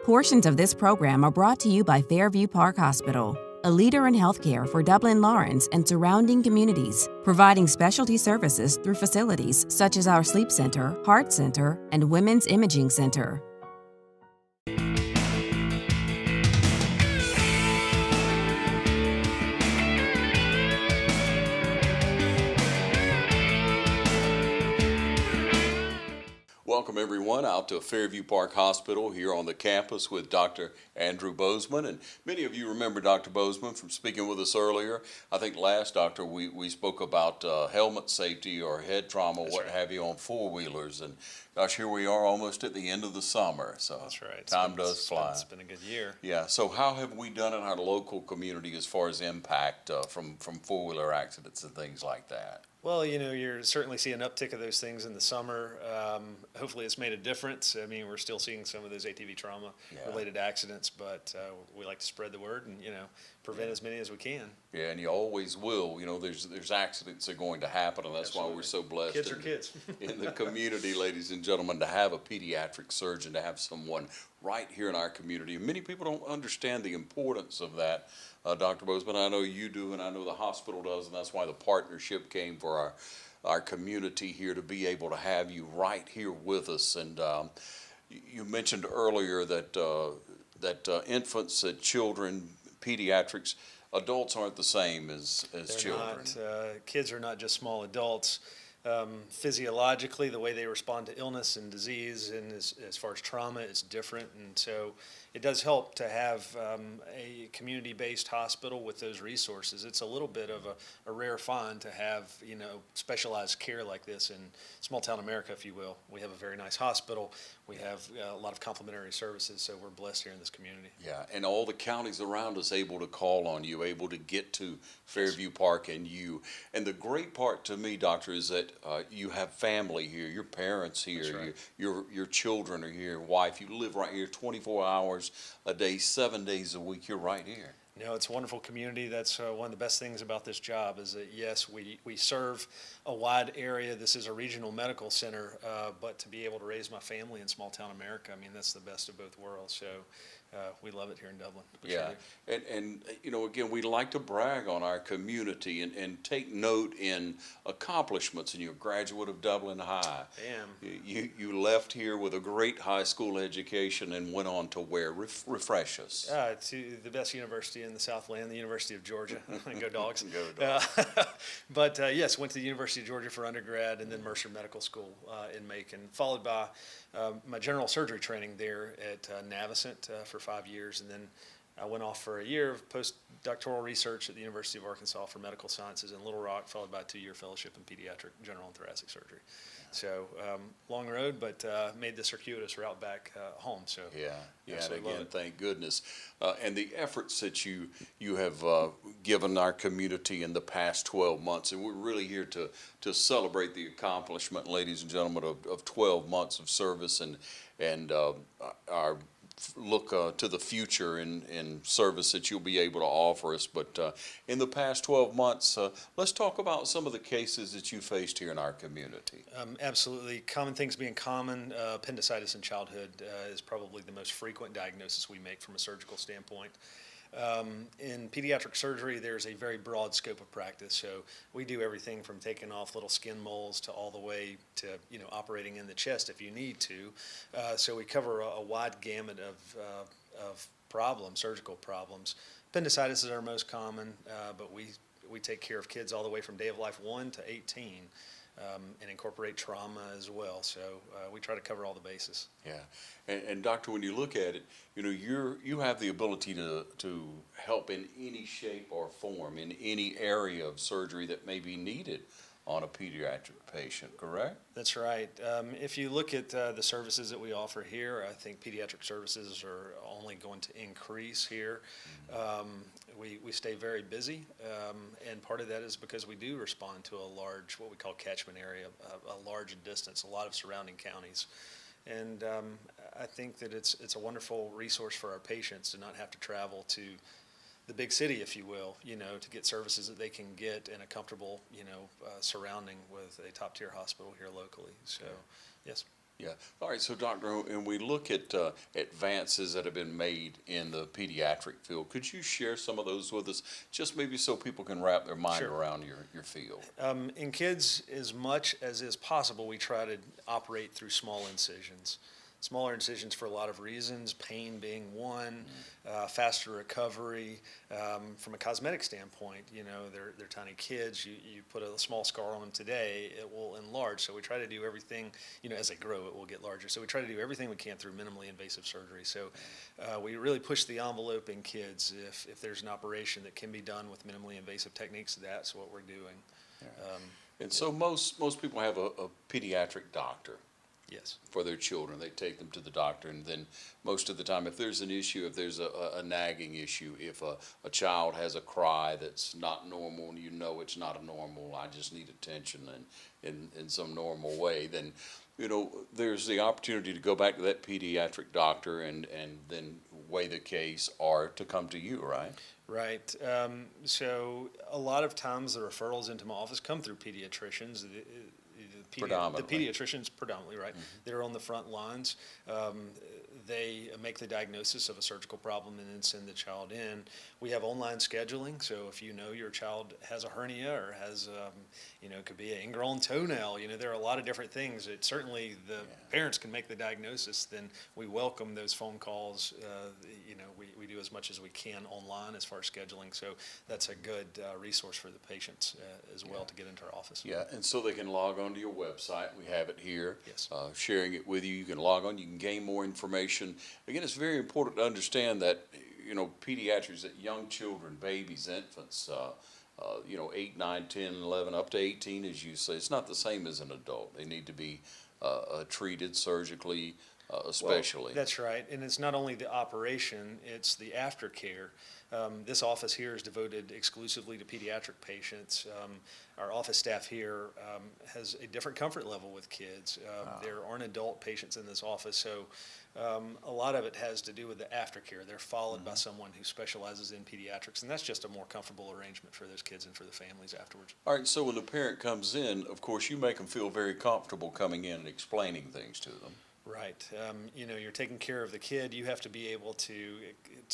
Portions of this program are brought to you by Fairview Park Hospital, a leader in healthcare for Dublin, Lawrence, and surrounding communities, providing specialty services through facilities such as our Sleep Center, Heart Center, and Women's Imaging Center. Welcome everyone out to Fairview Park Hospital here on the campus with Dr. Andrew Bozeman. And many of you remember Dr. Bozeman from speaking with us earlier. I think last, Doctor, we spoke about helmet safety or head trauma, That's what right. have you, on four-wheelers. And gosh, here we are almost at the end of the summer. So That's right. Time does fly. It's been a good year. Yeah, so how have we done in our local community as far as impact from four-wheeler accidents and things like that? Well, you know, you're certainly seeing an uptick of those things in the summer. Hopefully it's made a difference. I mean, we're still seeing some of those ATV trauma-related accidents, but we like to spread the word and, you know, prevent as many as we can. Yeah, and you always will. You know, there's accidents that are going to happen, and that's Absolutely. why we're so blessed Kids are kids. in the community, ladies and gentlemen, to have a pediatric surgeon, to have someone right here in our community. And many people don't understand the importance of that, Dr. Bozeman. I know you do, and I know the hospital does, and that's why the partnership came for our community here, to be able to have you right here with us. And you mentioned earlier that infants, children, pediatrics, adults aren't the same as children. Kids are not just small adults. Physiologically, the way they respond to illness and disease, and as far as trauma, it's different. And so it does help to have a community-based hospital with those resources. It's a little bit of a rare find to have, you know, specialized care like this in small-town America, if you will. We have a very nice hospital. We have a lot of complementary services, so we're blessed here in this community. Yeah, and all the counties around us able to call on you, able to get to Fairview Park and you. And the great part to me, Doctor, is that you have family here, your parents here, That's right. your children are here, your wife. You live right here 24 hours a day, 7 days a week. You're right here. No, it's a wonderful community. That's one of the best things about this job is that, yes, we serve a wide area. This is a regional medical center, but to be able to raise my family in small town America, I mean, that's the best of both worlds. So we love it here in Dublin. Yeah, and you know, again, we like to brag on our community and take note in accomplishments. And you're a graduate of Dublin High. I am. You left here with a great high school education and went on to where? Refresh us. To the best university in the Southland, the University of Georgia. Go Dogs. Go Dogs. But yes, went to the University of Georgia for undergrad, and then Mercer Medical School in Macon, followed by my general surgery training there at Navicent for 5 years, and then I went off for a year of postdoctoral research at the University of Arkansas for medical sciences in Little Rock, followed by a 2-year fellowship in pediatric general and thoracic surgery. So long road, but made the circuitous route back home. So yeah, and absolutely again, thank goodness. And the efforts that you have given our community in the past 12 months, and we're really here to celebrate the accomplishment, ladies and gentlemen, of 12 months of service and our look to the future in service that you'll be able to offer us. But in the past 12 months, let's talk about some of the cases that you faced here in our community. Absolutely. Common things being common, appendicitis in childhood is probably the most frequent diagnosis we make from a surgical standpoint. In pediatric surgery, there's a very broad scope of practice. So we do everything from taking off little skin moles to all the way to, you know, operating in the chest if you need to. So we cover a wide gamut of problems, surgical problems. Appendicitis is our most common, but we take care of kids all the way from day of life 1 to 18. And incorporate trauma as well. So we try to cover all the bases. Yeah, and doctor, when you look at it, you know, you have the ability to help in any shape or form in any area of surgery that may be needed on a pediatric patient, correct? That's right. If you look at the services that we offer here, I think pediatric services are only going to increase here. We stay very busy, and part of that is because we do respond to a large, what we call catchment area, a large distance, a lot of surrounding counties. And I think that it's a wonderful resource for our patients to not have to travel to the big city, if you will, you know, to get services that they can get in a comfortable, you know, surrounding with a top-tier hospital here locally. So, yes. Yeah. All right. So, Doctor, and we look at advances that have been made in the pediatric field. Could you share some of those with us, just maybe so people can wrap their mind Sure. around your field? In kids, as much as is possible, we try to operate through small incisions. Smaller incisions for a lot of reasons, pain being one, faster recovery. From a cosmetic standpoint, they're tiny kids. You put a small scar on them today, it will enlarge. So we try to do everything, as they grow, it will get larger. So we try to do everything we can through minimally invasive surgery. So we really push the envelope in kids. If there's an operation that can be done with minimally invasive techniques, that's what we're doing. And so most people have a pediatric doctor. Yes. For their children. They take them to the doctor, and then most of the time, if there's an issue, if there's a nagging issue, if a child has a cry that's not normal and it's not a normal, I just need attention and in some normal way, then there's the opportunity to go back to that pediatric doctor and then weigh the case, or to come to you, right? Right. So a lot of times the referrals into my office come through pediatricians. The pediatricians predominantly, right? Mm-hmm. They're on the front lines. They make the diagnosis of a surgical problem and then send the child in. We have online scheduling, so if your child has a hernia or has, it could be an ingrown toenail, there are a lot of different things. Certainly the parents can make the diagnosis, then we welcome those phone calls. We do as much as we can online as far as scheduling, so that's a good resource for the patients as well to get into our office. Yeah, and so they can log on to your website. We have it here. Yes. Sharing it with you. You can log on. You can gain more information. Again, it's very important to understand that, pediatrics, that young children, babies, infants, 8, 9, 10, 11, up to 18, as you say, it's not the same as an adult. They need to be treated surgically, especially. Well, that's right. And it's not only the operation, it's the aftercare. This office here is devoted exclusively to pediatric patients. Our office staff here has a different comfort level with kids. There aren't adult patients in this office, so a lot of it has to do with the aftercare. They're followed by someone who specializes in pediatrics, and that's just a more comfortable arrangement for those kids and for the families afterwards. All right, so when the parent comes in, of course, you make them feel very comfortable coming in and explaining things to them. Right. You're taking care of the kid. You have to be able to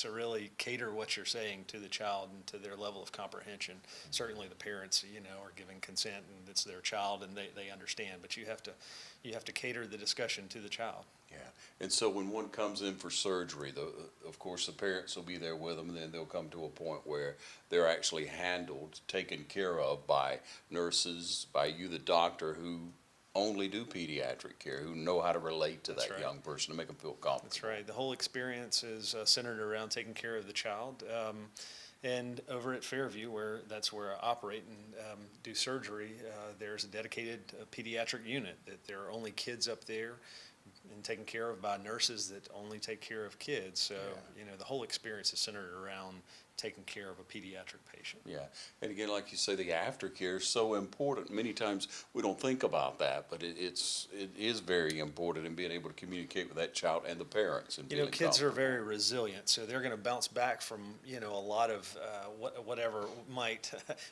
really cater what you're saying to the child and to their level of comprehension. Certainly the parents, are giving consent and it's their child and they understand, but you have to cater the discussion to the child. Yeah. And so when one comes in for surgery, of course, the parents will be there with them, and then they'll come to a point where they're actually handled, taken care of by nurses, by you, the doctor, who only do pediatric care, who know how to relate to that young person to make them feel comfortable. That's right. The whole experience is centered around taking care of the child. And over at Fairview, that's where I operate and do surgery, there's a dedicated pediatric unit that there are only kids up there and taken care of by nurses that only take care of kids. So, the whole experience is centered around taking care of a pediatric patient. Yeah, and again, like you say, the aftercare is so important. Many times we don't think about that, but it is very important in being able to communicate with that child and the parents. And kids are very resilient, so they're going to bounce back from a lot of whatever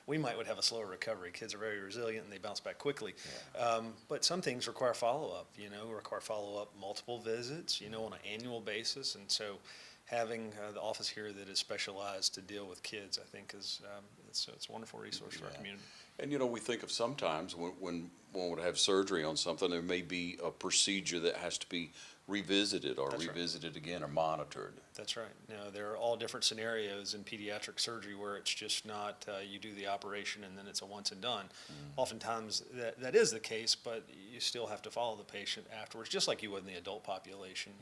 we might have a slower recovery. Kids are very resilient and they bounce back quickly. Yeah. But some things require follow-up. Require follow-up, multiple visits. On an annual basis, and so having the office here that is specialized to deal with kids, I think, is it's a wonderful resource for our community. And we think of sometimes when one would have surgery on something, there may be a procedure that has to be revisited or revisited again or monitored. That's right. Now, there are all different scenarios in pediatric surgery where it's just not you do the operation and then it's a once and done. Oftentimes that is the case, but you still have to follow the patient afterwards, just like you would in the adult population,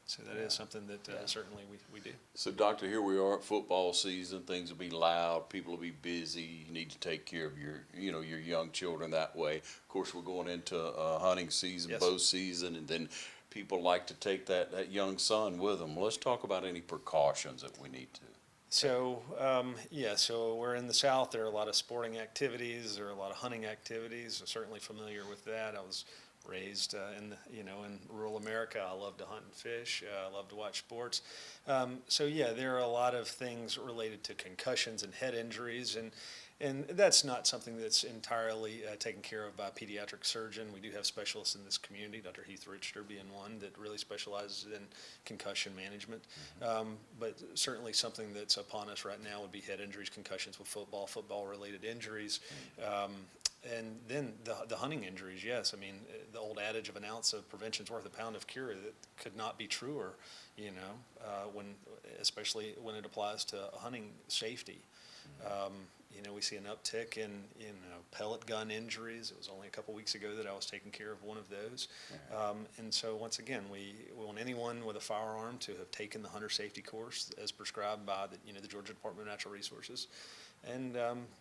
So that is something that certainly we do. So, Doctor, here we are at football season. Things will be loud. People will be busy. You need to take care of your young children that way. Of course, we're going into hunting season, bow season, and then people like to take that young son with them. Let's talk about any precautions that we need to. So, so we're in the South. There are a lot of sporting activities. There are a lot of hunting activities. I'm certainly familiar with that. I was raised in rural America. I love to hunt and fish. I love to watch sports. There are a lot of things related to concussions and head injuries, And that's not something that's entirely taken care of by a pediatric surgeon. We do have specialists in this community, Dr. Heath Richter being one that really specializes in concussion management. But certainly something that's upon us right now would be head injuries, concussions with football-related injuries. And then the hunting injuries, yes. I mean, the old adage of an ounce of prevention's worth a pound of cure, that could not be truer, especially when it applies to hunting safety. We see an uptick in pellet gun injuries. It was only a couple weeks ago that I was taking care of one of those. And so once again, we want anyone with a firearm to have taken the hunter safety course as prescribed by the Georgia Department of Natural Resources, and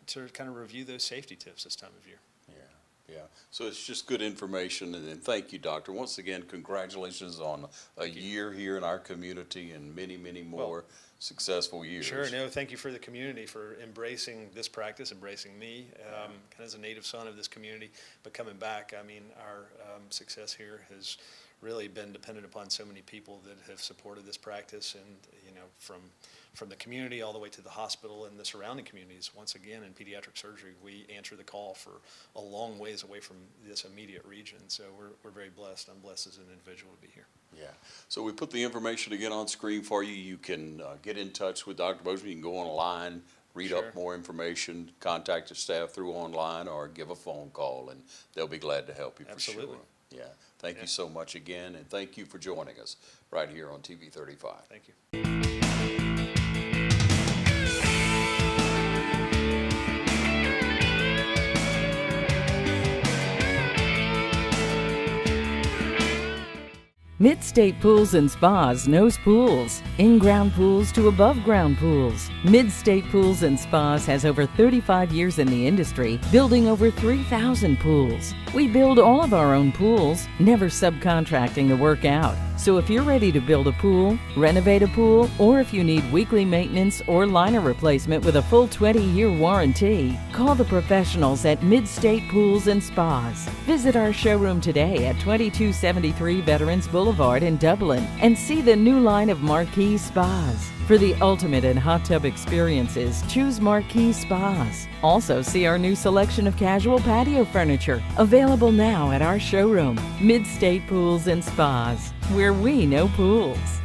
to kind of review those safety tips this time of year. Yeah. So it's just good information, and thank you, Doctor. Once again, congratulations on a year here in our community and many, many more successful years. Sure. No, thank you for the community for embracing this practice, embracing me, kind of as a native son of this community, but coming back. I mean, our success here has really been dependent upon so many people that have supported this practice, and from the community all the way to the hospital and the surrounding communities. Once again, in pediatric surgery, we answer the call for a long ways away from this immediate region. So we're very blessed. I'm blessed as an individual to be here. Yeah. So we put the information again on screen for you. You can get in touch with Dr. Bozeman. You can go online, read up more information, contact the staff through online, or give a phone call, and they'll be glad to help you for sure. Absolutely. Yeah. Thank you so much again, and thank you for joining us right here on TV 35. Thank you. Mid-State Pools and Spas knows pools, in-ground pools to above-ground pools. Mid-State Pools and Spas has over 35 years in the industry, building over 3,000 pools. We build all of our own pools, never subcontracting the work out. So if you're ready to build a pool, renovate a pool, or if you need weekly maintenance or liner replacement with a full 20-year warranty, call the professionals at Mid-State Pools and Spas. Visit our showroom today at 2273 Veterans Boulevard in Dublin and see the new line of Marquee Spas. For the ultimate in hot tub experiences, choose Marquee Spas. Also see our new selection of casual patio furniture, available now at our showroom, Mid-State Pools and Spas, where we know pools.